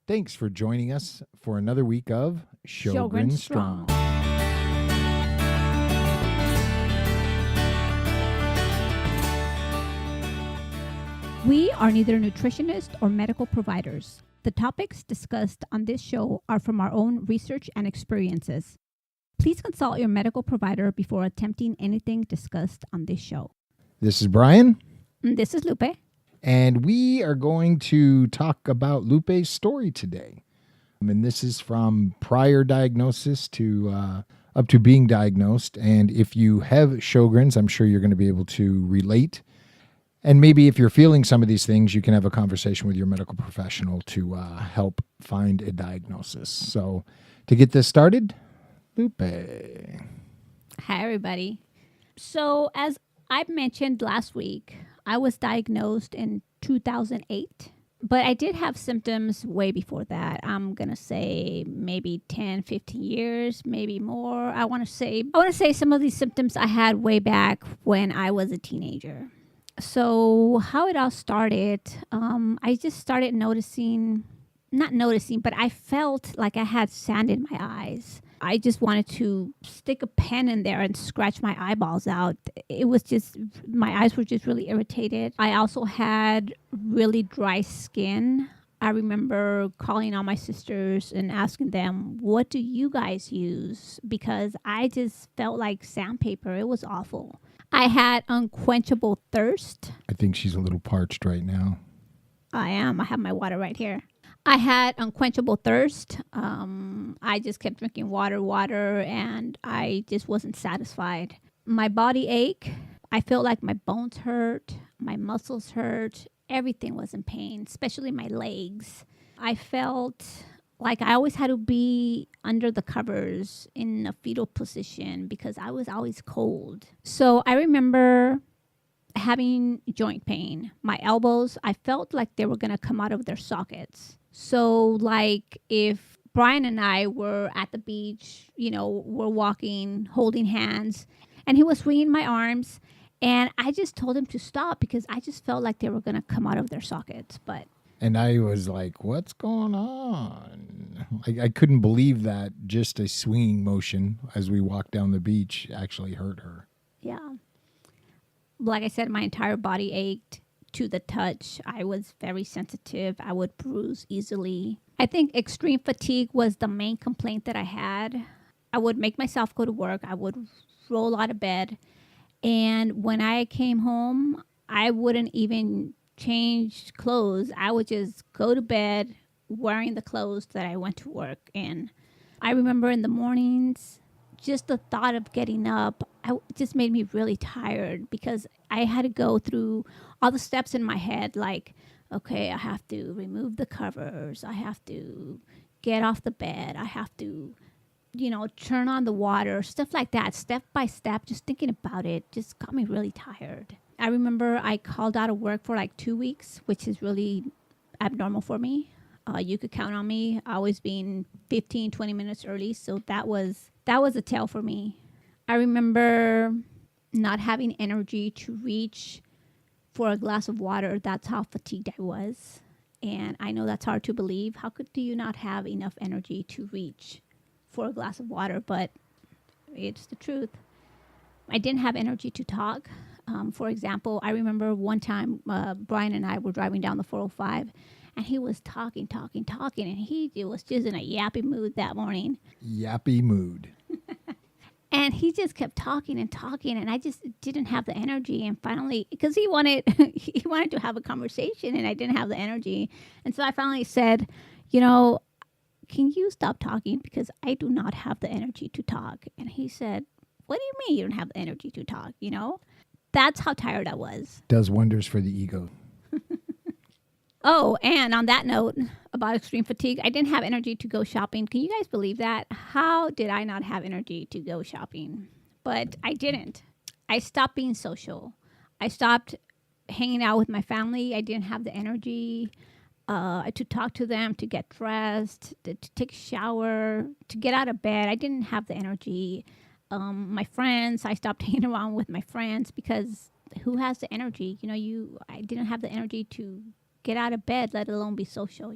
Thanks for joining us for another week of Sjogren Strong. We are neither nutritionists or medical providers. The topics discussed on this show are from our own research and experiences. Please consult your medical provider before attempting anything discussed on this show. This is Brian. And this is Lupe. And we are going to talk about Lupe's story today. And this is from prior diagnosis to up to being diagnosed. And if you have Sjogren's, I'm sure you're going to be able to relate. And maybe if you're feeling some of these things, you can have a conversation with your medical professional to help find a diagnosis. So to get this started, Lupe. Hi, everybody. So as I mentioned last week, I was diagnosed in 2008, but I did have symptoms way before that. I'm going to say maybe 10, 15 years, maybe more. I want to say some of these symptoms I had way back when I was a teenager. So how it all started, I just started not noticing, but I felt like I had sand in my eyes. I just wanted to stick a pen in there and scratch my eyeballs out. It was just, my eyes were just really irritated. I also had really dry skin. I remember calling all my sisters and asking them, what do you guys use? Because I just felt like sandpaper. It was awful. I had unquenchable thirst. I think she's a little parched right now. I am. I have my water right here. I had unquenchable thirst. I just kept drinking water, and I just wasn't satisfied. My body ached. I felt like my bones hurt. My muscles hurt. Everything was in pain, especially my legs. I felt like I always had to be under the covers in a fetal position because I was always cold. So I remember having joint pain. My elbows, I felt like they were going to come out of their sockets. So like if Brian and I were at the beach, we're walking, holding hands, and he was swinging my arms, and I just told him to stop because I just felt like they were going to come out of their sockets. And I was like, what's going on? I couldn't believe that just a swinging motion as we walked down the beach actually hurt her. Yeah. Like I said, my entire body ached to the touch. I was very sensitive. I would bruise easily. I think extreme fatigue was the main complaint that I had. I would make myself go to work. I would roll out of bed. And when I came home, I wouldn't even change clothes. I would just go to bed wearing the clothes that I went to work in. I remember in the mornings, just the thought of getting up, it just made me really tired because I had to go through all the steps in my head, like, okay, I have to remove the covers. I have to get off the bed. I have to, turn on the water, stuff like that, step by step. Just thinking about it just got me really tired. I remember I called out of work for like 2 weeks, which is really abnormal for me. You could count on me always being 15, 20 minutes early. So that was a tell for me. I remember not having energy to reach for a glass of water. That's how fatigued I was. And I know that's hard to believe. How do you not have enough energy to reach for a glass of water? But it's the truth. I didn't have energy to talk. For example, I remember one time Brian and I were driving down the 405, and he was talking, and he was just in a yappy mood that morning. Yappy mood. And he just kept talking, and I just didn't have the energy. And finally, because he wanted to have a conversation, and I didn't have the energy. And so I finally said, can you stop talking? Because I do not have the energy to talk. And he said, what do you mean you don't have the energy to talk? That's how tired I was. Does wonders for the ego. Oh, and on that note about extreme fatigue, I didn't have energy to go shopping. Can you guys believe that? How did I not have energy to go shopping? But I didn't. I stopped being social. I stopped hanging out with my family. I didn't have the energy to talk to them, to get dressed, to take a shower, to get out of bed. I didn't have the energy. My friends, I stopped hanging around with my friends because who has the energy? I didn't have the energy to get out of bed, let alone be social,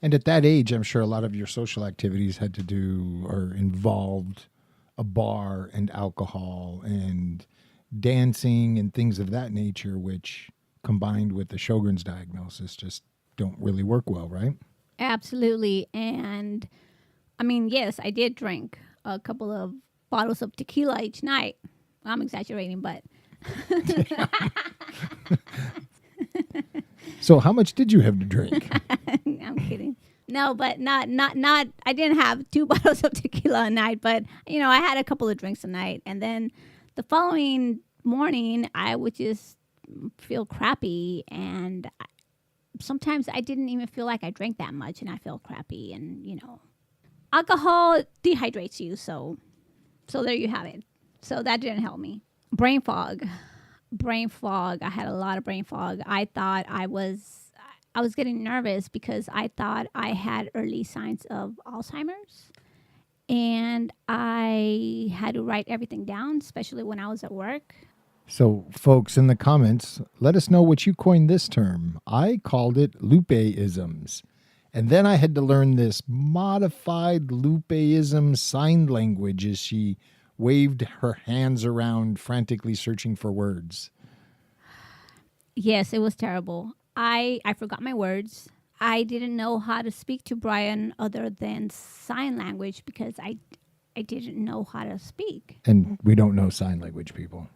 And at that age, I'm sure a lot of your social activities had to do or involved a bar and alcohol and dancing and things of that nature, which combined with the Sjogren's diagnosis just don't really work well, right? Absolutely. And I mean, yes, I did drink a couple of bottles of tequila each night. I'm exaggerating, but So how much did you have to drink? I'm kidding. No, but not. I didn't have two bottles of tequila a night, but I had a couple of drinks a night, and then the following morning, I would just feel crappy, and sometimes I didn't even feel like I drank that much, and I feel crappy, and alcohol dehydrates you, so there you have it. So that didn't help me. Brain fog. I had a lot of brain fog. I thought I was getting nervous because I thought I had early signs of Alzheimer's, and I had to write everything down, especially when I was at work. So, folks, in the comments, let us know what you coined this term. I called it Lupe-isms. And then I had to learn this modified Lupe-ism sign language as she waved her hands around, frantically searching for words. Yes, it was terrible. I forgot my words. I didn't know how to speak to Brian other than sign language because I didn't know how to speak. And we don't know sign language, people.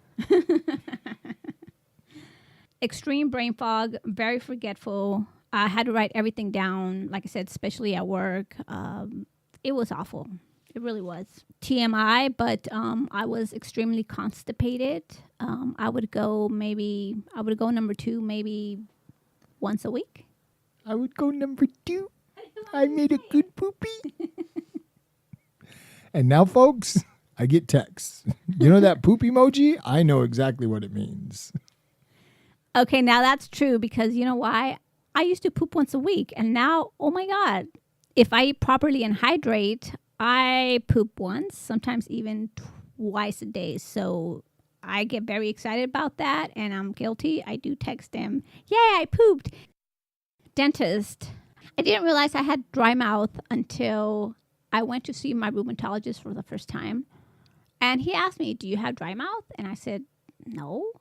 Extreme brain fog, very forgetful. I had to write everything down, like I said, especially at work. It was awful. It really was. TMI, but I was extremely constipated. I would go number 2 maybe once a week. I would go number 2. I made a good poopy. And now, folks, I get texts. You know that poop emoji? I know exactly what it means. Okay, now that's true because you know why? I used to poop once a week, and now, oh my God, if I eat properly and hydrate, I poop once, sometimes even twice a day. So I get very excited about that, and I'm guilty. I do text them, yay, I pooped. Dentist. I didn't realize I had dry mouth until I went to see my rheumatologist for the first time. And he asked me, do you have dry mouth? And I said, no.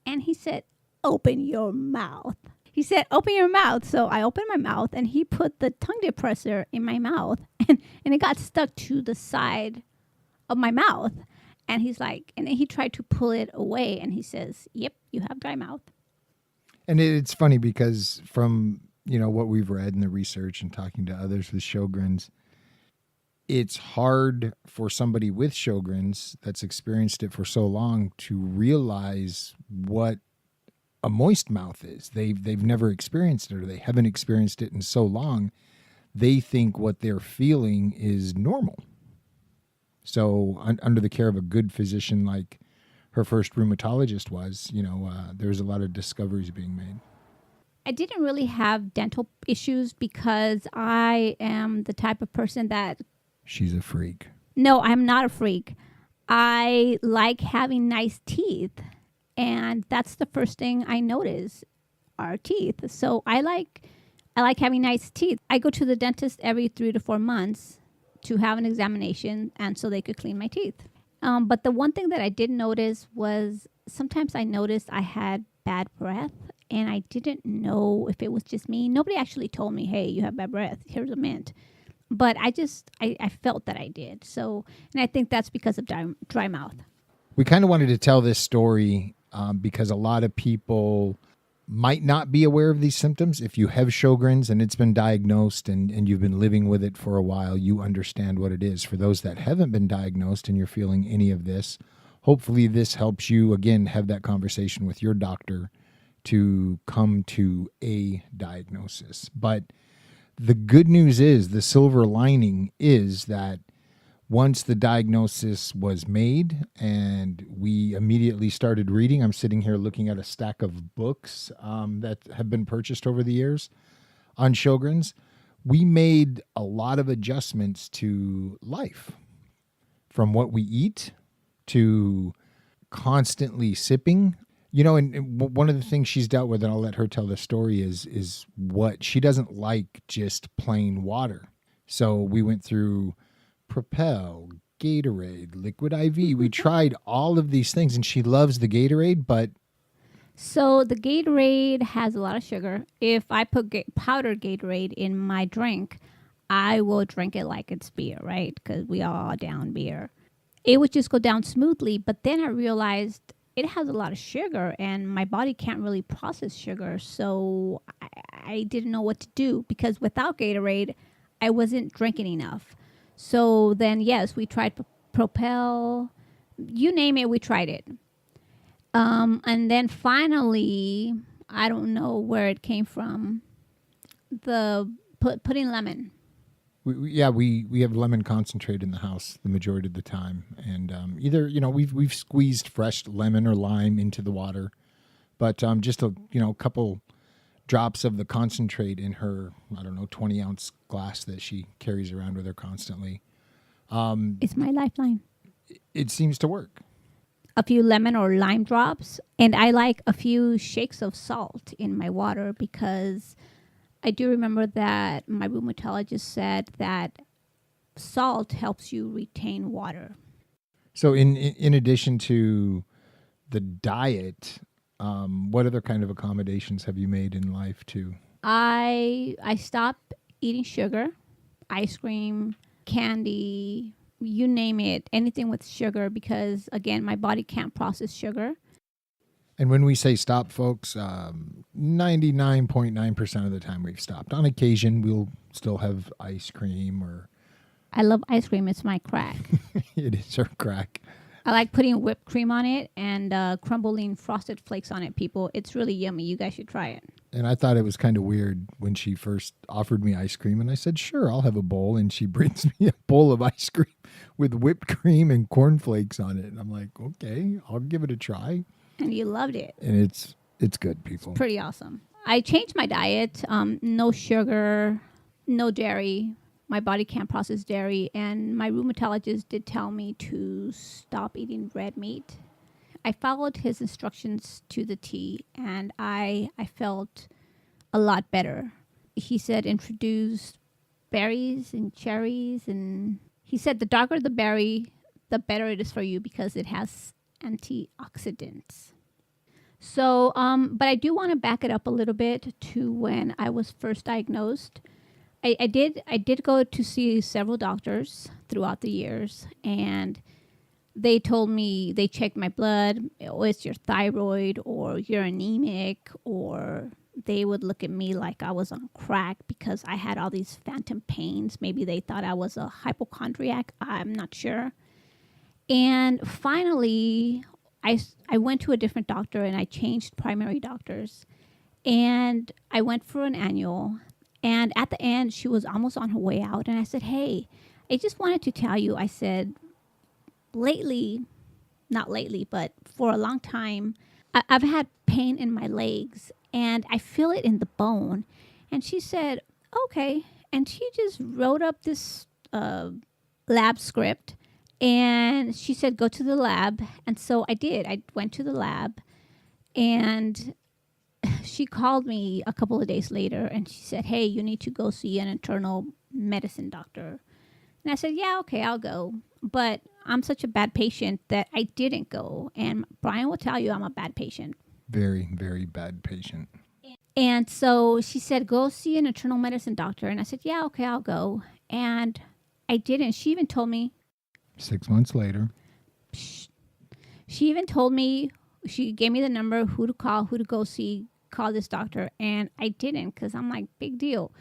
And he said, open your mouth. He said, open your mouth. So I opened my mouth, and he put the tongue depressor in my mouth, and it got stuck to the side of my mouth. And he's like, and then he tried to pull it away, and he says, yep, you have dry mouth. And it's funny because from, what we've read in the research and talking to others with Sjogren's, it's hard for somebody with Sjogren's that's experienced it for so long to realize what a moist mouth is. They've never experienced it, or they haven't experienced it in so long. They think what they're feeling is normal. So under the care of a good physician like her first rheumatologist was, there's a lot of discoveries being made. I didn't really have dental issues because I am the type of person that... She's a freak. No, I'm not a freak. I like having nice teeth. And that's the first thing I notice, are teeth. So I like having nice teeth. I go to the dentist every 3 to 4 months to have an examination, and so they could clean my teeth. But the one thing that I did notice was sometimes I noticed I had bad breath, and I didn't know if it was just me. Nobody actually told me, hey, you have bad breath. Here's a mint. But I felt that I did. So, and I think that's because of dry mouth. We kind of wanted to tell this story because a lot of people might not be aware of these symptoms. If you have Sjogren's and it's been diagnosed and you've been living with it for a while, you understand what it is. For those that haven't been diagnosed and you're feeling any of this, hopefully this helps you, again, have that conversation with your doctor to come to a diagnosis. But the good news is, the silver lining is that once the diagnosis was made and we immediately started reading, I'm sitting here looking at a stack of books that have been purchased over the years on Sjogren's. We made a lot of adjustments to life, from what we eat to constantly sipping. And one of the things she's dealt with, and I'll let her tell the story, is what she doesn't like just plain water. So we went through Propel, Gatorade, Liquid IV. We tried all of these things, and she loves the Gatorade, but So the Gatorade has a lot of sugar. If I put powdered Gatorade in my drink, I will drink it like it's beer, right? Because we all down beer. It would just go down smoothly. But then I realized it has a lot of sugar, and my body can't really process sugar. So I didn't know what to do, because without Gatorade, I wasn't drinking enough. So then, yes, we tried Propel. You name it, we tried it. And then finally, I don't know where it came from. Putting lemon. we have lemon concentrate in the house the majority of the time, and either we've squeezed fresh lemon or lime into the water, but just a couple drops of the concentrate in her 20-ounce glass that she carries around with her constantly. It's my lifeline. It seems to work. A few lemon or lime drops, and I like a few shakes of salt in my water, because I do remember that my rheumatologist said that salt helps you retain water. So in addition to the diet, what other kind of accommodations have you made in life too? I stopped eating sugar, ice cream, candy, you name it, anything with sugar, because again, my body can't process sugar. And when we say stop, folks, 99.9% of the time we've stopped. On occasion, we'll still have ice cream or... I love ice cream. It's my crack. It is her crack. I like putting whipped cream on it and crumbling frosted flakes on it, people. It's really yummy. You guys should try it. And I thought it was kind of weird when she first offered me ice cream, and I said, sure, I'll have a bowl. And she brings me a bowl of ice cream with whipped cream and cornflakes on it. And I'm like, okay, I'll give it a try. And you loved it. And it's good, people. It's pretty awesome. I changed my diet. No sugar, no dairy. My body can't process dairy. And my rheumatologist did tell me to stop eating red meat. I followed his instructions to the T, and I felt a lot better. He said introduce berries and cherries, and he said the darker the berry, the better it is for you, because it has antioxidants. So, but I do want to back it up a little bit to when I was first diagnosed. I did go to see several doctors throughout the years, and they told me, they checked my blood, oh, it's your thyroid, or you're anemic, or they would look at me like I was on crack because I had all these phantom pains. Maybe they thought I was a hypochondriac. I'm not sure. And finally, I went to a different doctor, and I changed primary doctors. And I went for an annual. And at the end, she was almost on her way out. And I said, hey, I just wanted to tell you, I said, not lately, but for a long time, I've had pain in my legs, and I feel it in the bone. And she said, okay. And she just wrote up this lab script, and she said, go to the lab. And so I did. I went to the lab, and she called me a couple of days later, and she said, hey, you need to go see an internal medicine doctor. And I said, yeah, okay, I'll go. But I'm such a bad patient that I didn't go. And Brian will tell you I'm a bad patient. Very, very bad patient. And so she said, go see an internal medicine doctor. And I said, yeah, okay, I'll go. And I didn't. She even told me. 6 months later. She even told me, she gave me the number, who to call, who to go see, call this doctor. And I didn't, because I'm like, big deal.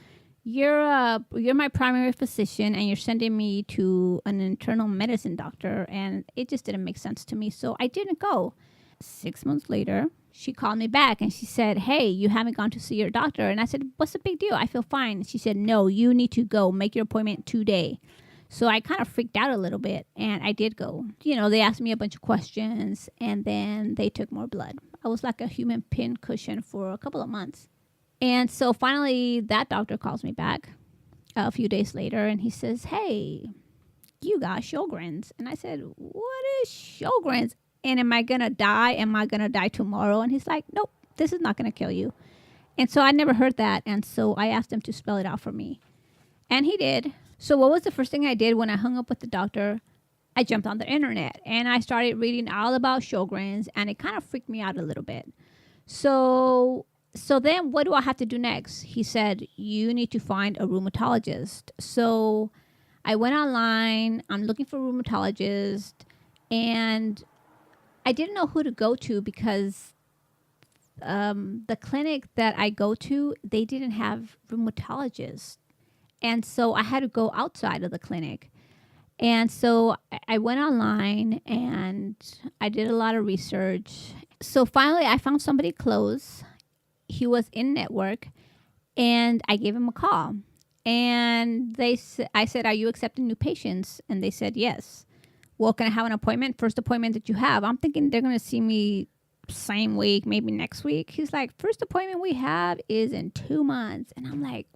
You're my primary physician, and you're sending me to an internal medicine doctor, and it just didn't make sense to me. So I didn't go. 6 months later, she called me back, and she said, hey, you haven't gone to see your doctor. And I said, what's the big deal? I feel fine. She said, no, you need to go. Make your appointment today. So I kind of freaked out a little bit, and I did go. They asked me a bunch of questions, and then they took more blood. I was like a human pin cushion for a couple of months. And so finally, that doctor calls me back a few days later, and he says, hey, you got Sjogren's. And I said, what is Sjogren's? And am I going to die? Am I going to die tomorrow? And he's like, nope, this is not going to kill you. And so I never heard that. And so I asked him to spell it out for me. And he did. So what was the first thing I did when I hung up with the doctor? I jumped on the internet and I started reading all about Sjogren's, and it kind of freaked me out a little bit. So then what do I have to do next? He said, you need to find a rheumatologist. So I went online. I'm looking for a rheumatologist, and I didn't know who to go to because the clinic that I go to, they didn't have rheumatologists. And so I had to go outside of the clinic. And so I went online and I did a lot of research. So finally I found somebody close. He was in network, and I gave him a call. And I said, are you accepting new patients? And they said, yes. Well, can I have an appointment? First appointment that you have. I'm thinking they're going to see me same week, maybe next week. He's like, first appointment we have is in 2 months. And I'm like,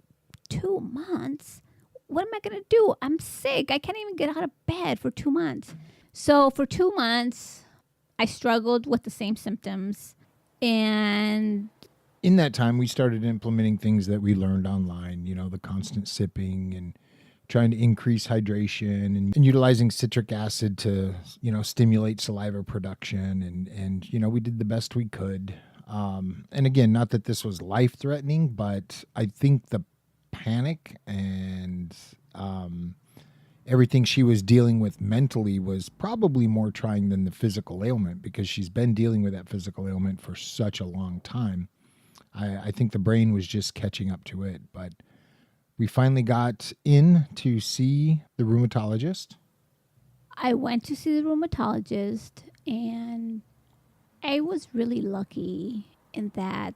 2 months? What am I going to do? I'm sick. I can't even get out of bed for 2 months. So for 2 months, I struggled with the same symptoms. And in that time, we started implementing things that we learned online, the constant sipping and trying to increase hydration and utilizing citric acid to, stimulate saliva production. And we did the best we could. And again, not that this was life-threatening, but I think the panic and everything she was dealing with mentally was probably more trying than the physical ailment, because she's been dealing with that physical ailment for such a long time. I think the brain was just catching up to it. But we finally got in to see the rheumatologist. I went to see the rheumatologist, and I was really lucky in that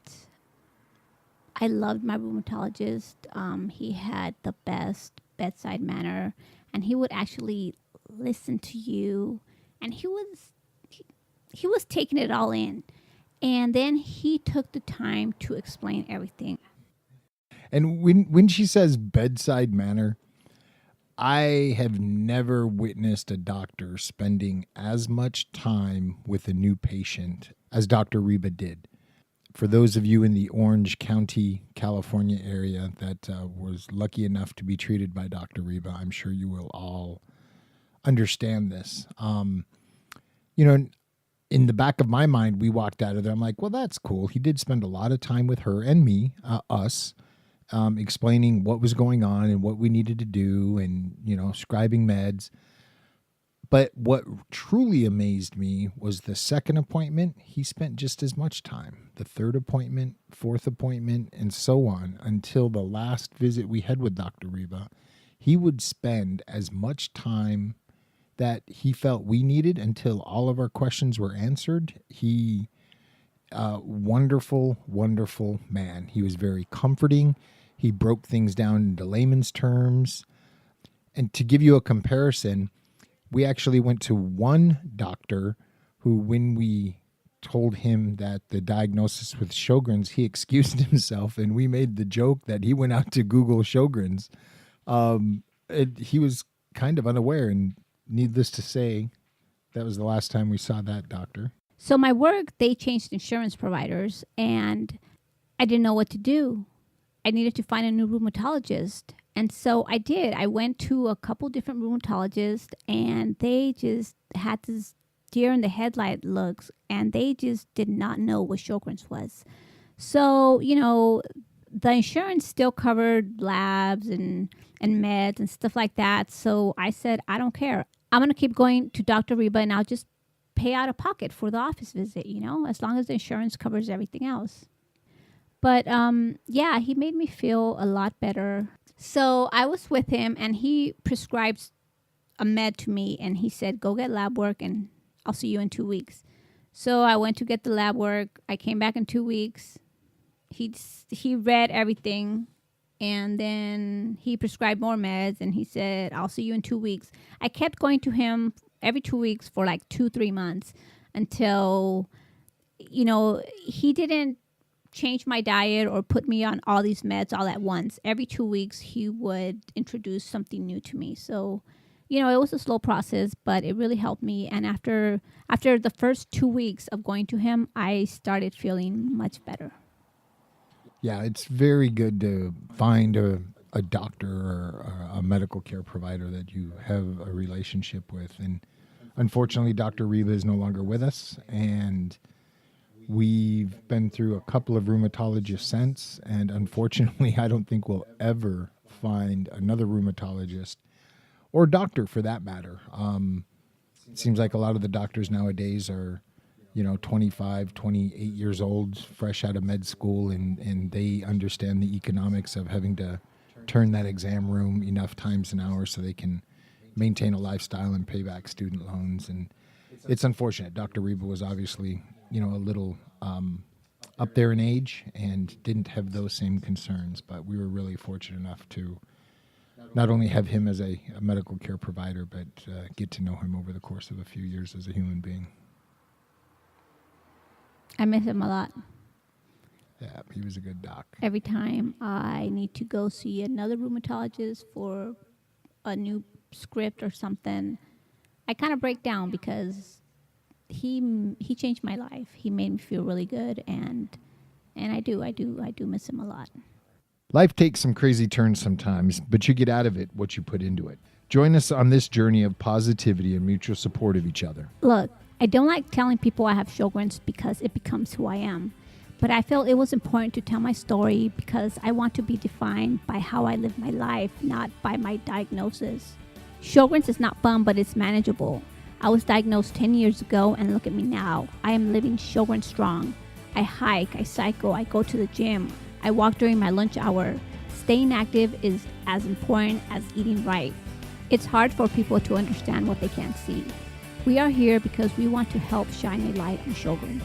I loved my rheumatologist. He had the best bedside manner, and he would actually listen to you, and he was taking it all in. And then he took the time to explain everything. And when she says bedside manner, I have never witnessed a doctor spending as much time with a new patient as Dr. Reba did. For those of you in the Orange County, California area that was lucky enough to be treated by Dr. Reba, I'm sure you will all understand this. In the back of my mind, we walked out of there. I'm like, well, that's cool. He did spend a lot of time with her and me, us, explaining what was going on and what we needed to do and, scribing meds. But what truly amazed me was the second appointment. He spent just as much time. The third appointment, fourth appointment, and so on until the last visit we had with Dr. Reba. He would spend as much time that he felt we needed until all of our questions were answered. He, wonderful, wonderful man. He was very comforting. He broke things down into layman's terms. And to give you a comparison, we actually went to one doctor who, when we told him that the diagnosis with Sjogren's, he excused himself, and we made the joke that he went out to Google Sjogren's. He was kind of unaware, and needless to say, that was the last time we saw that doctor. So my work, they changed insurance providers, and I didn't know what to do. I needed to find a new rheumatologist. And so I did. I went to a couple different rheumatologists, and they just had this deer in the headlight looks, and they just did not know what Sjogren's was. So, the insurance still covered labs and meds and stuff like that. So I said, I don't care. I'm going to keep going to Dr. Reba, and I'll just pay out of pocket for the office visit, as long as the insurance covers everything else. But he made me feel a lot better. So I was with him, and he prescribed a med to me, and he said, go get lab work, and I'll see you in 2 weeks. So I went to get the lab work. I came back in 2 weeks. He read everything, and then he prescribed more meds, and he said, I'll see you in 2 weeks. I kept going to him every 2 weeks for like 2-3 months until, he didn't change my diet or put me on all these meds all at once. Every 2 weeks, he would introduce something new to me. So It was a slow process, but it really helped me. And after the first 2 weeks of going to him, I started feeling much better. Yeah, it's very good to find a doctor or a medical care provider that you have a relationship with. And unfortunately, Dr. Reba is no longer with us. And we've been through a couple of rheumatologists since. And unfortunately, I don't think we'll ever find another rheumatologist or doctor for that matter. It seems like a lot of the doctors nowadays are, 25, 28 years old, fresh out of med school, and they understand the economics of having to turn that exam room enough times an hour so they can maintain a lifestyle and pay back student loans. And it's unfortunate. Dr. Reba was obviously, a little up there in age and didn't have those same concerns, but we were really fortunate enough to not only have him as a medical care provider, but get to know him over the course of a few years as a human being. I miss him a lot. Yeah, he was a good doc. Every time I need to go see another rheumatologist for a new script or something, I kind of break down because he changed my life. He made me feel really good, and I do miss him a lot. Life takes some crazy turns sometimes, but you get out of it what you put into it. Join us on this journey of positivity and mutual support of each other. Look, I don't like telling people I have Sjogren's because it becomes who I am. But I felt it was important to tell my story because I want to be defined by how I live my life, not by my diagnosis. Sjogren's is not fun, but it's manageable. I was diagnosed 10 years ago, and look at me now. I am living Sjogren strong. I hike, I cycle, I go to the gym. I walk during my lunch hour. Staying active is as important as eating right. It's hard for people to understand what they can't see. We are here because we want to help shine a light on Sjogren's.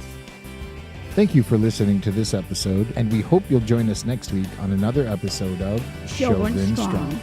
Thank you for listening to this episode, and we hope you'll join us next week on another episode of Sjogren Strong.